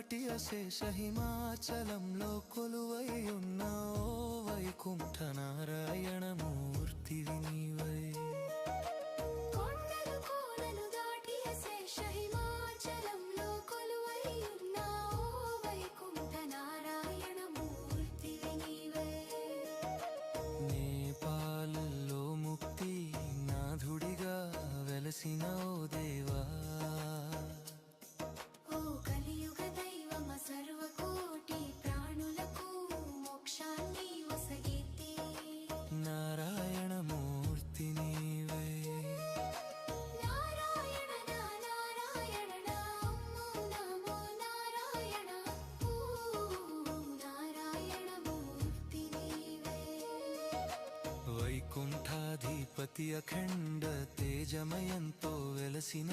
దాటి అశేష హిమాచలంలో కొలువై ఉన్న ఓ వైకుంఠ నారాయణ మూర్తివి నీవై. నేపాల్లో ముక్తి నాథుడిగా వెలసిన ఓ దేవా, నారాయణ మూర్తి నీవై. వైకుంఠాధిపతి అఖండ తేజమయంతో వెలసిన